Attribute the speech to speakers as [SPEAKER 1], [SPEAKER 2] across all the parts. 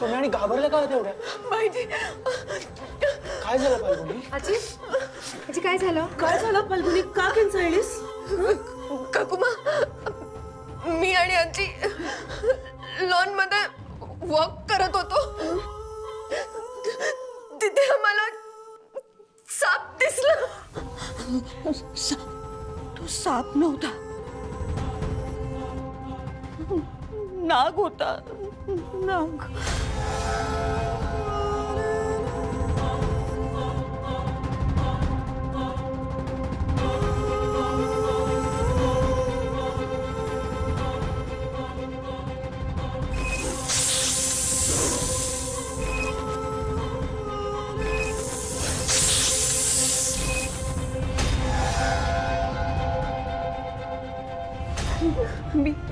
[SPEAKER 1] तुम्ही आणि घाबरले का तेवढ्या?
[SPEAKER 2] माहिती
[SPEAKER 1] काय झालं फाल्गुनी?
[SPEAKER 3] आजी आजी काय झालं?
[SPEAKER 2] काय झालं फाल्गुनी? का किंचाळलीस? काकुमा, मी आणि आजी लॉन मध्ये वॉक करत होतो. तिथे आम्हाला साप दिसला. तो साप नव्हता, नाग होता. नाग.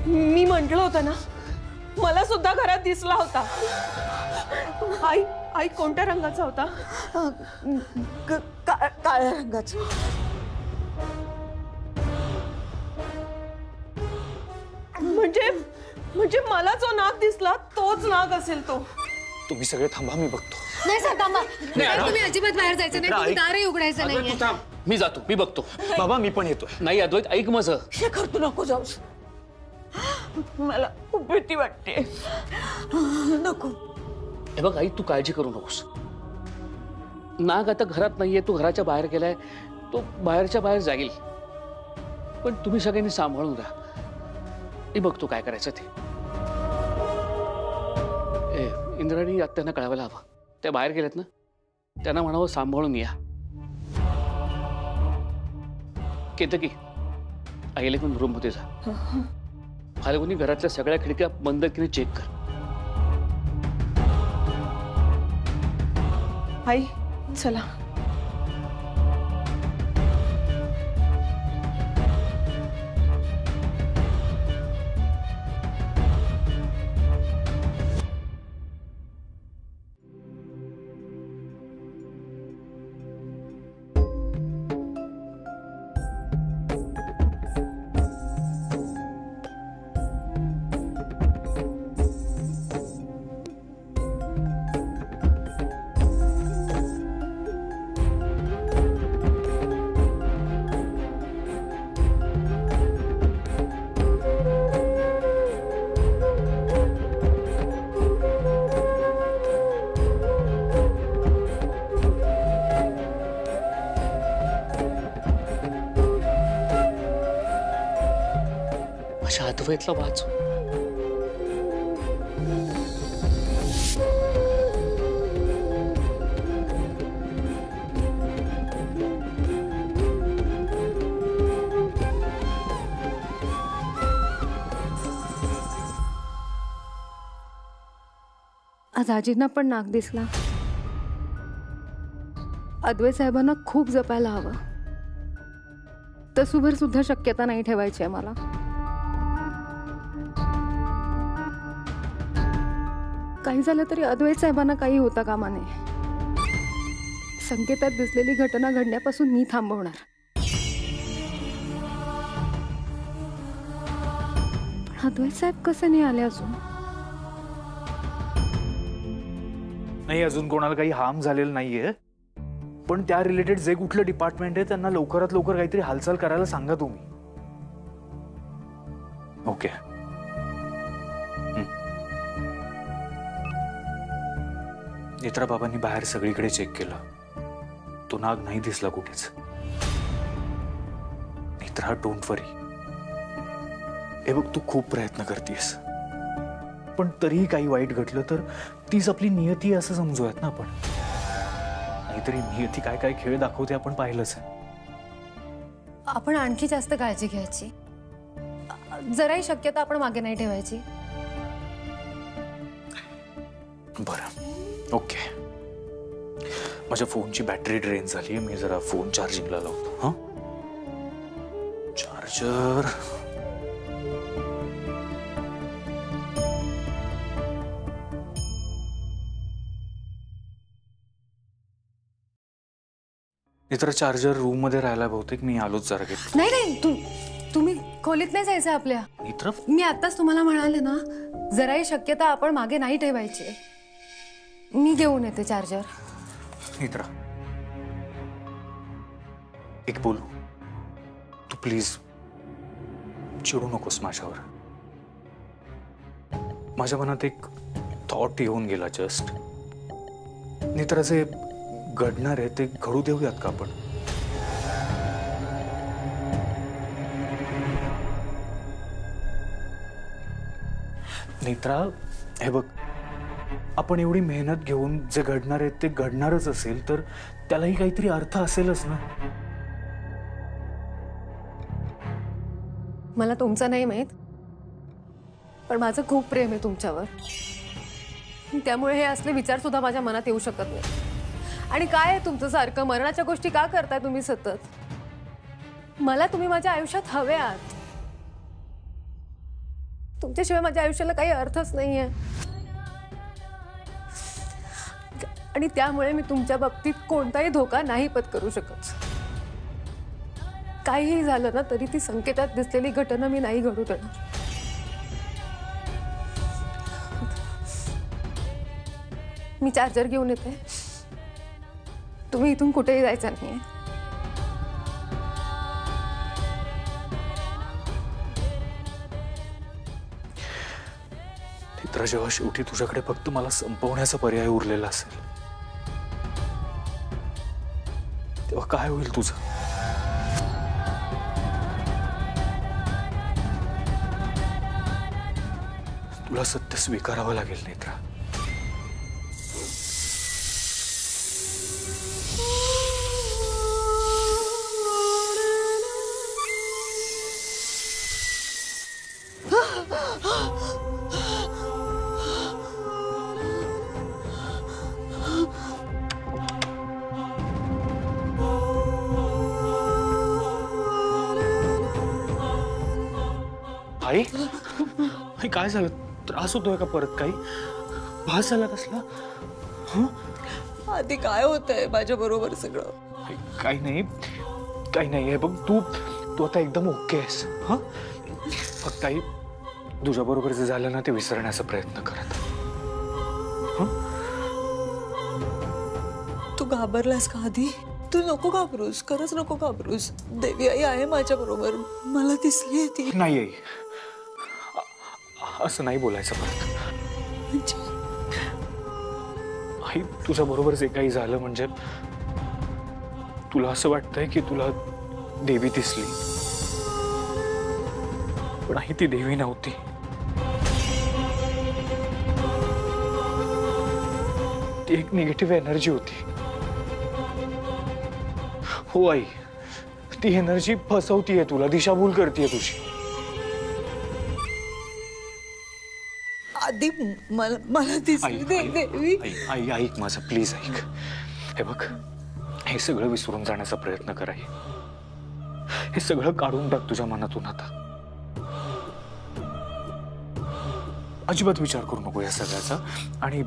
[SPEAKER 2] मी म्हंटल होतं ना, मला सुद्धा घरात दिसला होता. आई आई कोणत्या रंगाचा होता? काळ्या रंगाचा. म्हणजे मला जो नाग दिसला तोच नाग असेल तो.
[SPEAKER 1] तुम्ही सगळे थांबा, मी बघतो.
[SPEAKER 3] नाही सर थांबा. तुम्ही अजिबात बाहेर जायचं नाही. तुम्ही दारही उघडायचं नाहीये.
[SPEAKER 4] मी जातो, मी बघतो.
[SPEAKER 1] बाबा मी पण येतो.
[SPEAKER 4] नाही अद्वैत, ऐक माझं.
[SPEAKER 2] शेखर तू नको जाऊस, मला खूप भीती वाटते. नको.
[SPEAKER 4] हे बघ आई, तू काळजी करू नकोस. नाग आता घरात नाहीये, तो घराच्या बाहेर गेलाय. तो बाहेरच्या बाहेर जाईल. पण तुम्ही सगळ्यांनी सांभाळून राहा. मी बघतो काय करायचं ते. इंद्राणी आत्यांना कळवायला हवं. त्या बाहेर गेलेत ना, त्यांना म्हणावं सांभाळून या. केतकी, आईला घेऊन रूम मध्ये जा. फाल्गुनी घरातल्या सगळ्या खिडक्या बंद केली, चेक कर.
[SPEAKER 2] आई चला.
[SPEAKER 4] अद्वैतला वाचव.
[SPEAKER 3] आज आजींना पण नाग दिसला. अद्वैत साहेबांना खूप जपायला हवं. तसूभर सुद्धा शक्यता नाही ठेवायची आहे मला. काही झालं तरी अद्वैत साहेबांना काही होता कामा नये. संकेतात दिसलेली घटना घडण्यापासून मी थांबवणार. पण अद्वैत साहेब कसे नाही आले अजून?
[SPEAKER 1] नाही, अजून कोणाला काही हार्म झालेलं नाहीये. पण त्या रिलेटेड जे कुठलं डिपार्टमेंट आहे त्यांना लवकरात लवकर काहीतरी हालचाल करायला सांगा तुम्ही. ओके. नेत्रा बाबांनी बाहेर सगळीकडे चेक केलं. तो नाग नाही दिसला कुठेच. नेत्रा, डोंट वरी. हे बघ, तू खूप प्रयत्न करतेस, पण तरीही काही वाईट घडलं तर तीच आपली नियती असं समजूयात ना आपण. नाहीतरी नियती काय काय खेळ दाखवते आपण पाहिलंच आहे.
[SPEAKER 3] आपण आणखी जास्त काळजी घ्यायची. जराही शक्यता आपण मागे नाही ठेवायची.
[SPEAKER 1] बरं, ओके. माझ्या फोनची बॅटरी ड्रेन झाली. मी जरा फोन चार्जिंगला लावतो. हा, चार्जर. इतर चार्जर रूम मध्ये राहिला बहुतेक. मी आलोच जरा घेत.
[SPEAKER 3] नाही नाही, तुम्ही खोलीत नाही जायचं आपल्या.
[SPEAKER 1] मित्र,
[SPEAKER 3] मी आताच तुम्हाला म्हणाले ना, जराही शक्यता आपण मागे नाही ठेवायची. मी घेऊन येते चार्जर.
[SPEAKER 1] नेत्रा, एक बोलू? तू प्लीज चिडू नकोस माझ्यावर. माझ्या मनात एक थॉट येऊन गेला जस्ट. नेत्रा, जे घडणार आहे ते घडू देऊयात का आपण? नेत्रा, हे बघ, आपण एवढी मेहनत घेऊन जे घडणार आहे ते घडणारच असेल तर त्यालाही काहीतरी अर्थ असेलच ना.
[SPEAKER 3] मला तुमचं नाही माहीत, पण माझं खूप प्रेम आहे तुमच्यावर. त्यामुळे हे असले विचार सुद्धा माझ्या मनात येऊ शकत नाही. आणि काय आहे तुमचं सारखं मरणाच्या गोष्टी का करताय तुम्ही सतत? मला तुम्ही माझ्या आयुष्यात हवे आहात. तुमच्याशिवाय माझ्या आयुष्याला काही अर्थच नाहीये. आणि त्यामुळे मी तुमच्या बाबतीत कोणताही धोका नाही पत्करू शकत. काहीही झालं ना तरी ती संकेतात दिसलेली घटना मी नाही घडू देणार. मी चार्जर घेऊन येते. तुम्ही इथून कुठेही जायचं नाहीये.
[SPEAKER 1] नेत्रा, जेव्हा शेवटी तुझ्याकडे फक्त मला संपवण्याचा पर्याय उरलेला असेल तेव्हा काय होईल तुझं? तुला सत्य स्वीकारावं लागेल नेत्रा. आई, आई, काय झालं? त्रास होतोय का परत? काही भास झाला कसला?
[SPEAKER 2] आधी काय होतंय माझ्या बरोबर सगळं?
[SPEAKER 1] आई, काही नाही, काही नाही. हे बघ, तू तू आता एकदम ओके आहेस. हा, फक्त आई, तुझ्या बरोबर जे झालं ना ते विसरण्याचा प्रयत्न करत.
[SPEAKER 2] तू घाबरलास का आधी? तू नको घाबरूस, खरंच नको घाबरूस. देवी आई आहे माझ्या बरोबर, मला दिसली ती.
[SPEAKER 1] नाही आई, असं नाही बोलायचं परत.
[SPEAKER 2] म्हणजे
[SPEAKER 1] आई, तुझ्या बरोबर जे काही झालं म्हणजे तुला असं वाटतंय की तुला देवी दिसली, पण आई ती देवी नव्हती. ती एक निगेटिव्ह एनर्जी होती. हो आई, ती एनर्जी फसवतीये तुला, दिशाभूल करतीये तुझी.
[SPEAKER 2] आधी मला दिसली देवी.
[SPEAKER 1] आई, ऐक माझं, प्लीज ऐक. हे बघ, हे सगळं विसरून जाण्याचा प्रयत्न कर आई. हे सगळं काढून टाक तुझ्या मनातून आता. अजिबात विचार करू नको या सगळ्याचा. आणि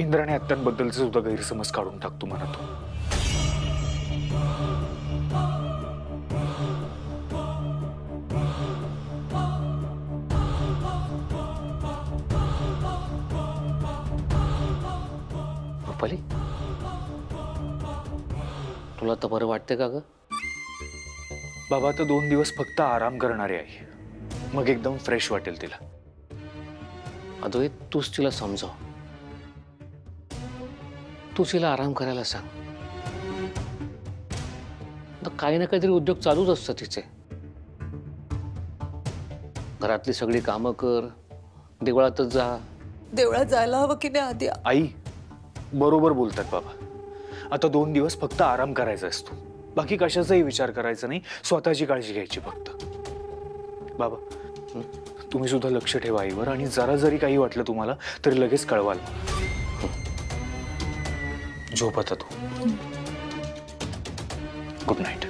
[SPEAKER 1] इंद्राणी आत्यांबद्दलचे सुद्धा गैरसमज काढून टाक तू मनातून.
[SPEAKER 4] रुपाली, तुला तर बरं वाटतंय का ग?
[SPEAKER 1] बाबा, आता 2 दिवस फक्त आराम करणारे आई, मग एकदम फ्रेश वाटेल तिला.
[SPEAKER 4] अद्वैत, तूच तिला समजाव. तू तिला आराम करायला सांग. काही ना काहीतरी उद्योग चालूच असतात तिचे. घरातली सगळी कामं कर, देवळातच जा.
[SPEAKER 2] देवळात जायला हवं की नाही आधी?
[SPEAKER 1] आई, बरोबर बोलतात बाबा. आता 2 दिवस फक्त आराम करायचा असतो, बाकी कशाचाही विचार करायचा नाही. स्वतःची काळजी घ्यायची फक्त. बाबा, तुम्ही सुद्धा लक्ष ठेवा आईवर. आणि जरा जरी काही वाटलं तुम्हाला तरी लगेच कळवाल. झोप आता तू. Good night.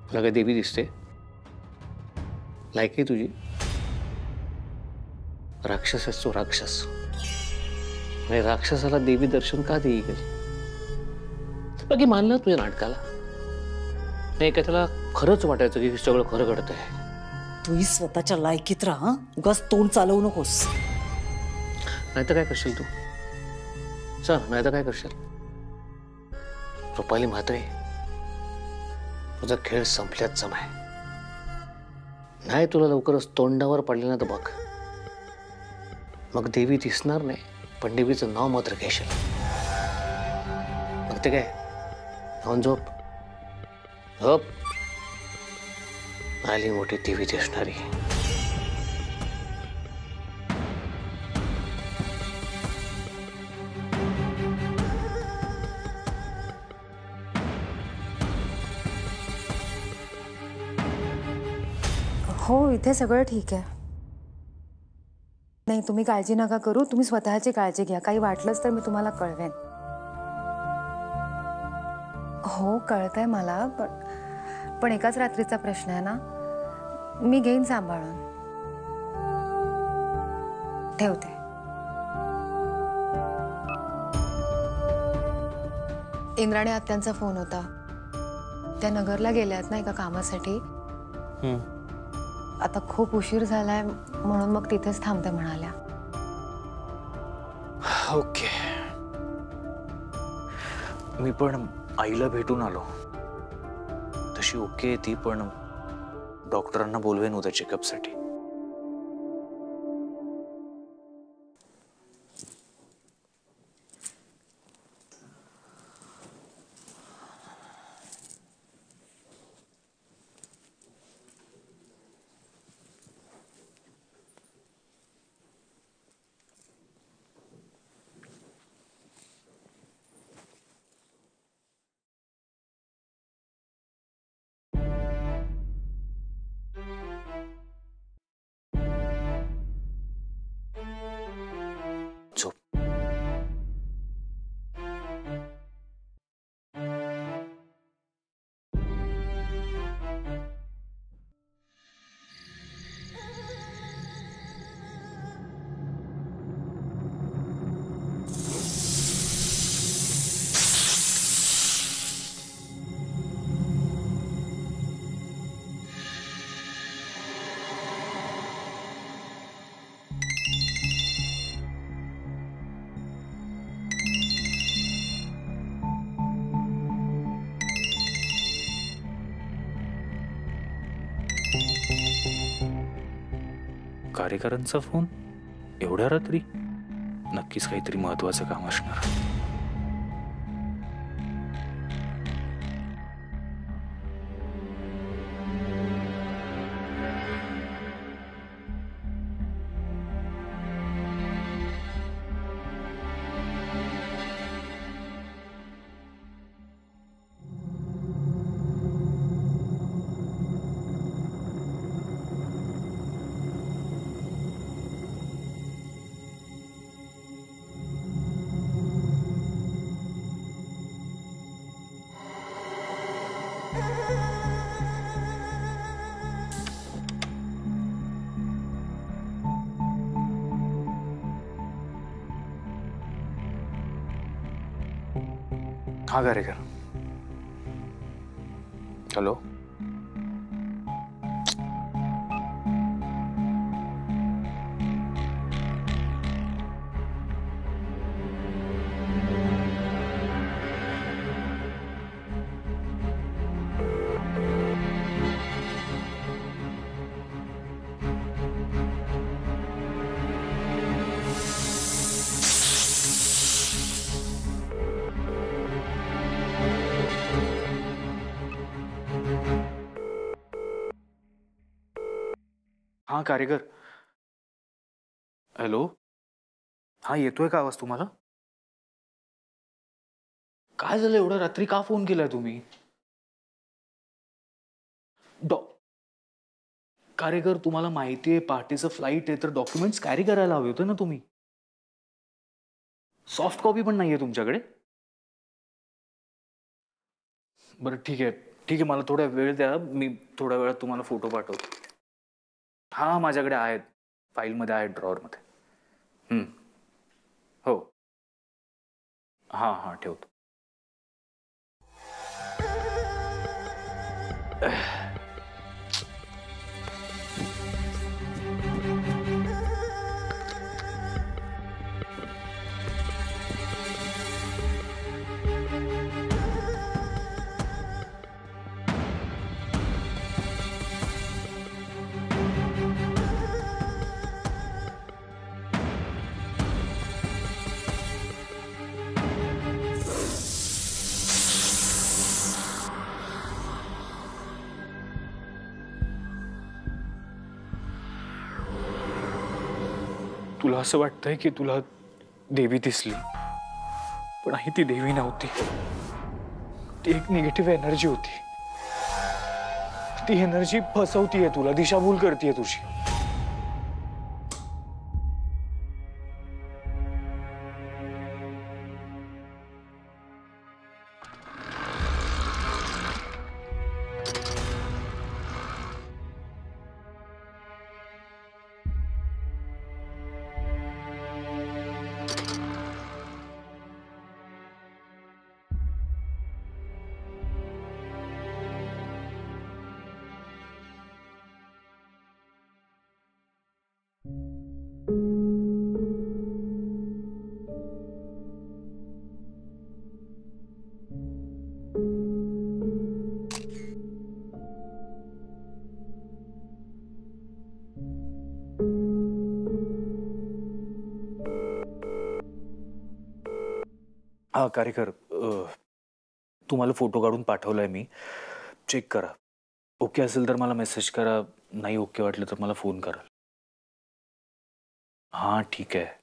[SPEAKER 4] तुला काय देवी दिसते? लायकी तुझी? राक्षस आहेस तो, राक्षस. आणि राक्षसाला देवी दर्शन का देईल? बाकी मानलं तुझ्या नाटकाला. नाही का त्याला खरंच वाटायचं की सगळं खरं घडत आहे.
[SPEAKER 5] तूही स्वतःच्या लायकीत राहा, उगाच तोंड चालवू नकोस.
[SPEAKER 4] नाही तर काय करशील तू? चल, नाही तर काय करशील? रुपाली म्हात्रे, तुझा खेळ संपल्यात जमाय. नाही तुला लवकरच तोंडावर पडले ना तर बघ, मग देवी दिसणार नाही, पण देवीचं नाव मात्र घेशील. मग ते काय, जाऊन झोप झोप. आली मोठी देवी दिसणारी.
[SPEAKER 3] हो, इथे सगळं ठीक आहे. नाही, तुम्ही काळजी नका करू. तुम्ही स्वतःची काळजी घ्या. काही वाटलंच तर मी तुम्हाला कळवेन. हो, कळतंय मला, पण एकाच रात्रीचा प्रश्न आहे ना. मी घेईन सांभाळून. ठेवते. इंद्राणी आत्यांचा फोन होता. त्या नगरला गेल्यात ना एका कामासाठी. आता खूप उशीर झालाय म्हणून मग तिथेच थांबते म्हणाल्या.
[SPEAKER 1] ओके. मी पण आईला भेटून आलो. तशी ओके आहे ती, पण डॉक्टरांना बोलवेन उद्या चेकअपसाठी. झोप. कार्यकरांचा फोन एवढ्या रात्री? नक्कीच काहीतरी महत्वाचं काम असणार. हा कार्यकर. हॅलो. हा कार्यकर. हॅलो. हा, येतोय का आवाज तुम्हाला? काय झालं एवढ्या रात्री का फोन केलाय तुम्ही? कार्यकर, तुम्हाला माहिती आहे पहाटेचं फ्लाईट आहे, तर डॉक्युमेंट्स कॅरी करायला हवे होते ना तुम्ही. सॉफ्ट कॉपी पण नाहीये तुमच्याकडे? बरं ठीक आहे ठीक आहे, मला थोडा वेळ द्या, मी थोड्या वेळात तुम्हाला फोटो पाठवतो. हां, माझ्याकडे आहेत, फाईलमध्ये आहेत, ड्रॉवरमध्ये. हो. हां हां, ठेवतो. तुला असं वाटतंय की तुला देवी दिसली, पण आई ती देवी नव्हती. ती एक निगेटिव्ह एनर्जी होती. ती एनर्जी फसवतीये तुला, दिशाभूल करतीये तुझी. हा कार्यकर, तुम्हाला फोटो काढून पाठवलाय मी, चेक करा. ओके असेल तर मला मेसेज करा, नाही ओके वाटलं तर मला फोन करा. हां ठीक आहे.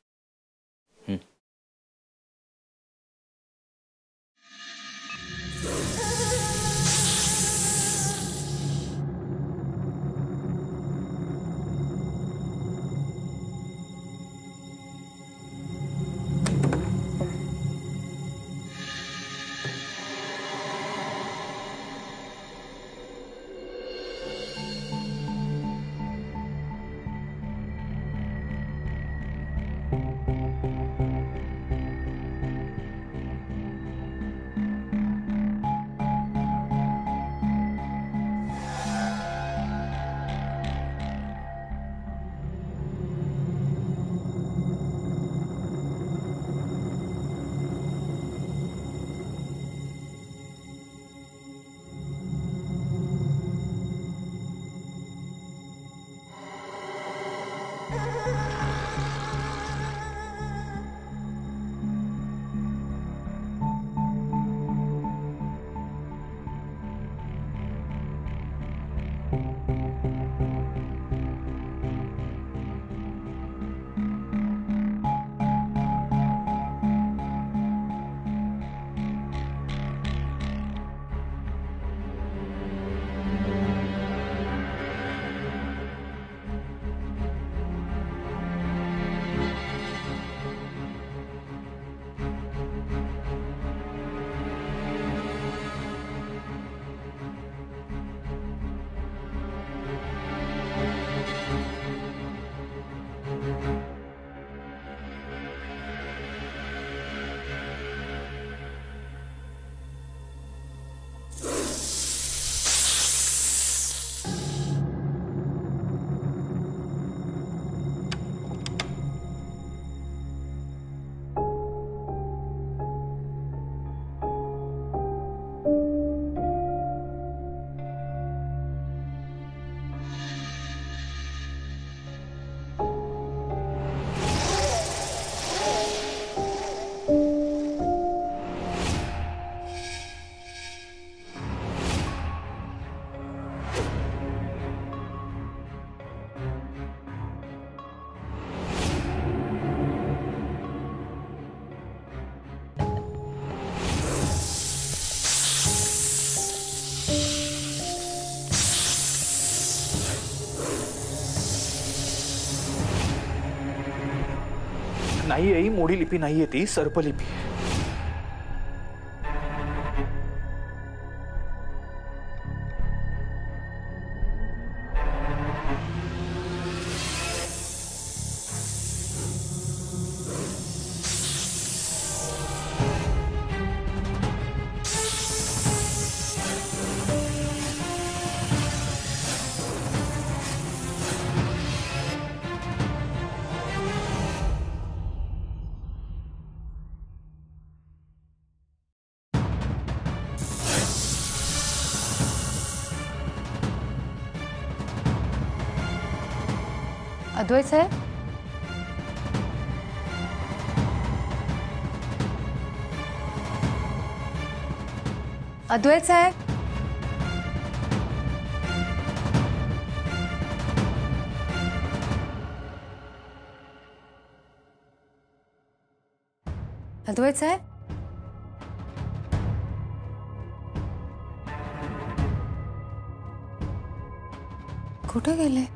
[SPEAKER 1] नाही आहे, मोडी लिपी नाही आहे, ती सर्पलिपी आहे.
[SPEAKER 3] अद्वैत साहेब, अद्वैत साहेब, अद्वैत साहेब, कुठे गेले?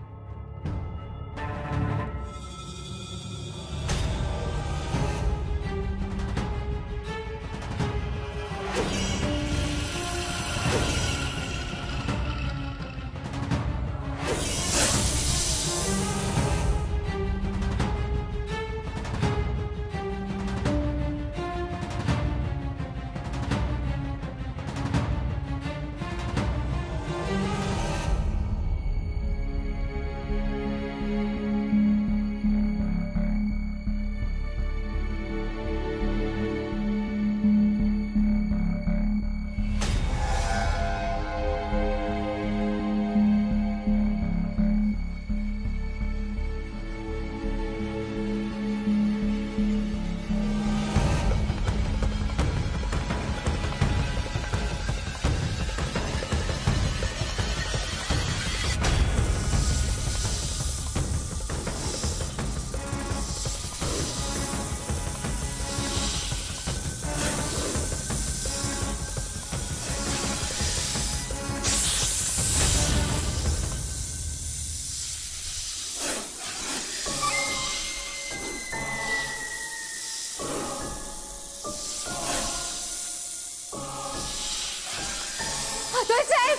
[SPEAKER 3] अद्वैत साहेब,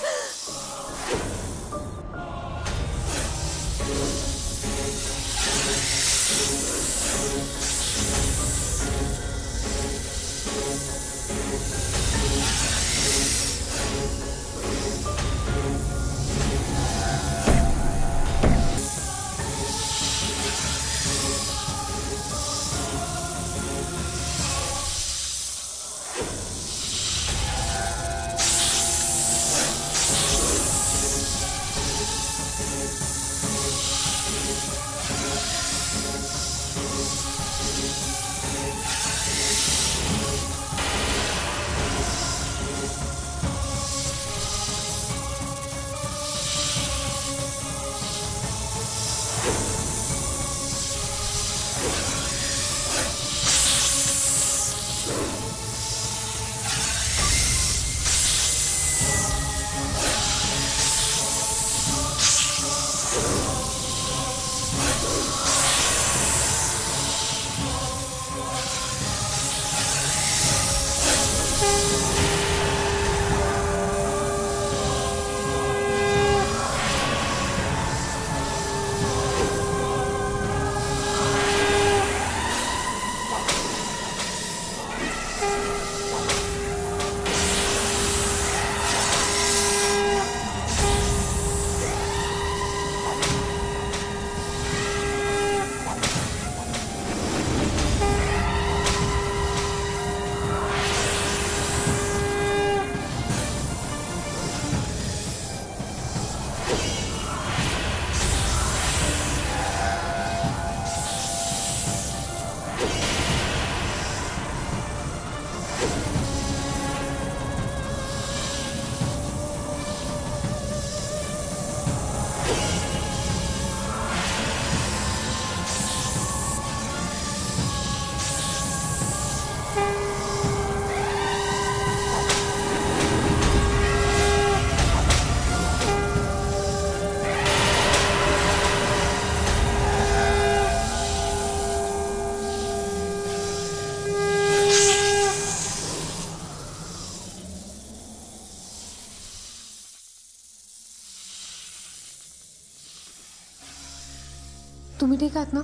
[SPEAKER 3] तुम्ही ठीक आहात ना?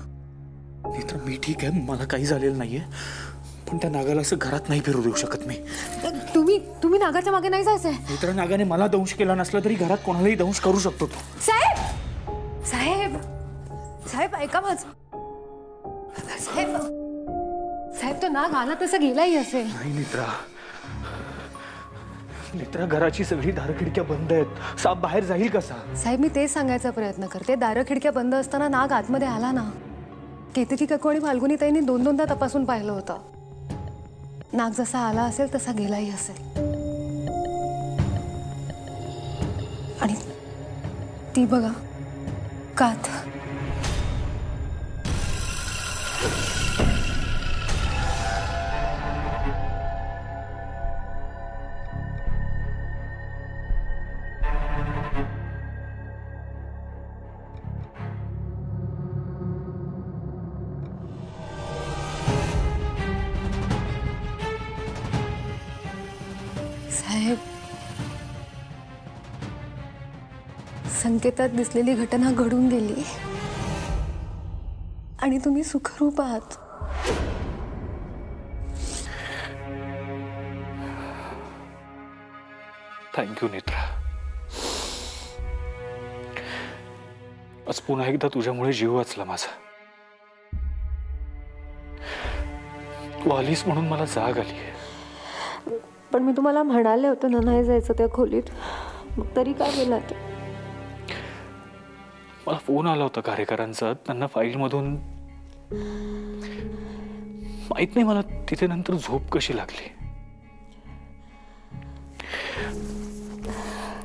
[SPEAKER 1] नेत्रा, मी ठीक आहे, मला काही झालेलं नाहीये, पण त्या नागाला असं घरात नाही फिरू देऊ शकत मी.
[SPEAKER 3] तुम्ही नागाच्या मागे नाही जायचंय.
[SPEAKER 1] नेत्रा, नागाने मला दंश केला नसला तरी घरात कोणालाही दंश करू शकतो तो.
[SPEAKER 3] साहेब, साहेब, साहेब ऐका माझं. साहेब, साहेब तो नाग आला तसा गेलाही असेल.
[SPEAKER 1] नाही नेत्रा, नेत्रा, घराची सगळी दारखिडक्या बंद आहेत, साप बाहेर जाईल कसा?
[SPEAKER 3] साहेब, मी तेच सांगायचा प्रयत्न करते. दारं खिडक्या बंद असताना नाग आतमध्ये आला ना. केतकी काकू आणि फाल्गुनीताईंनी दोनदा तपासून पाहिलं होतं. नाग जसा आला असेल तसा गेलाही असेल. आणि ती बघा, कात. साहेब, संकेतात दिसलेली घटना घडून गेली आणि तुम्ही सुखरूप आहात.
[SPEAKER 1] थँक्यू नेत्रा. आज पुन्हा एकदा तुझ्यामुळे जीव वाचला माझा. तू आलीस म्हणून मला जाग आली.
[SPEAKER 2] पण मी तुम्हाला म्हणाले होते ना नाही जायचं त्या खोलीत, मग तरी काय गेलात?
[SPEAKER 1] मला फोन आला होता कार्यकरांचा. त्यांना फाईलमधून माहित नाही मला तिथे नंतर झोप कशी लागली.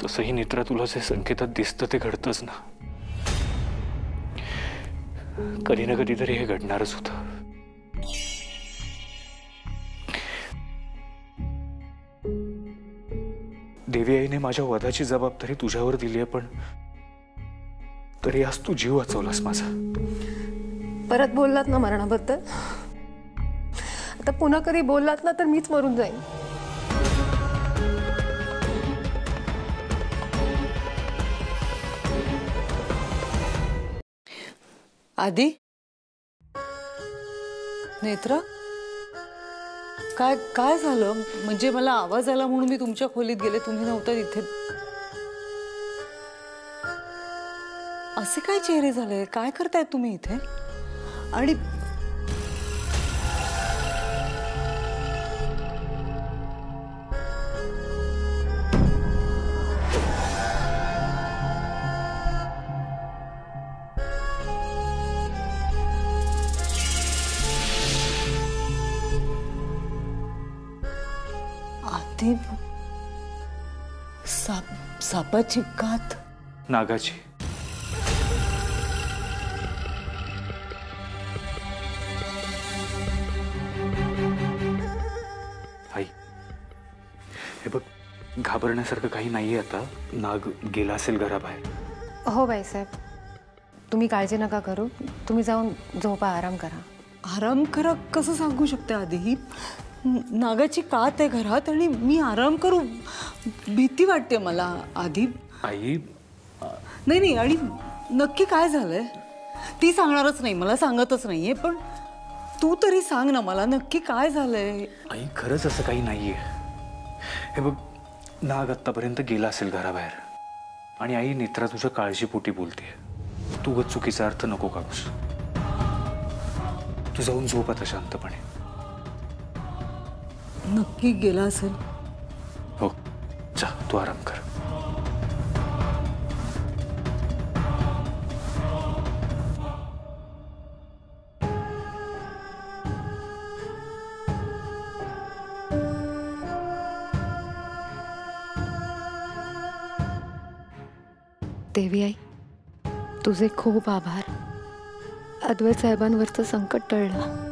[SPEAKER 1] तसंही नेत्रा, तुला जे संकेतात दिसतं ते घडतंच ना. कधी ना कधीतरी हे घडणारच होतं. देवी आईने माझ्या वधाची जबाबदारी तुझ्यावर दिली आहे, पण तरी आज तू जीव वाचवलास माझा.
[SPEAKER 3] परत बोललात ना मरणाबद्दल, आता पुन्हा कधी बोललात ना तर मीच मरून जाईन.
[SPEAKER 5] आधी नेत्रा, काय काय झालं? म्हणजे मला आवाज आला म्हणून मी तुमच्या खोलीत गेले, तुम्ही नव्हता तिथे. असे काय चेहरे झाले? काय करताय तुम्ही इथे? आणि आधी सापाची कात?
[SPEAKER 1] नागाची. आई, हे बघ, घाबरण्यासारखं काही नाहीये आता. नाग गेला असेल घराबाहेर.
[SPEAKER 3] हो बाईसाहेब, तुम्ही काळजी नका करू. तुम्ही जाऊन झोपा, आराम करा.
[SPEAKER 5] आराम करा कसं सांगू शकते आधी? ही नागाची कात आहे घरात आणि मी आराम करू? भीती वाटते मला आधी.
[SPEAKER 1] आई,
[SPEAKER 5] नाही नाही, आणि नक्की काय झालंय? ती सांगणारच नाही, मला सांगतच नाहीये, पण तू तरी सांग ना मला, नक्की काय झालंय?
[SPEAKER 1] आई, खरंच असं काही नाहीये. हे बघ, नाग आत्तापर्यंत गेला असेल घराबाहेर. आणि आई, नेत्रा तुझ्या काळजीपोटी बोलते. तू उगाच चुकीचा अर्थ नको काढूस. तू जाऊन झोप आता शांतपणे.
[SPEAKER 5] नक्की गेला असेल?
[SPEAKER 1] हो, जा, तू आराम कर.
[SPEAKER 3] देवी आई, तुझे खूप आभार. अद्वैत साहेबांवरचं संकट टळलं.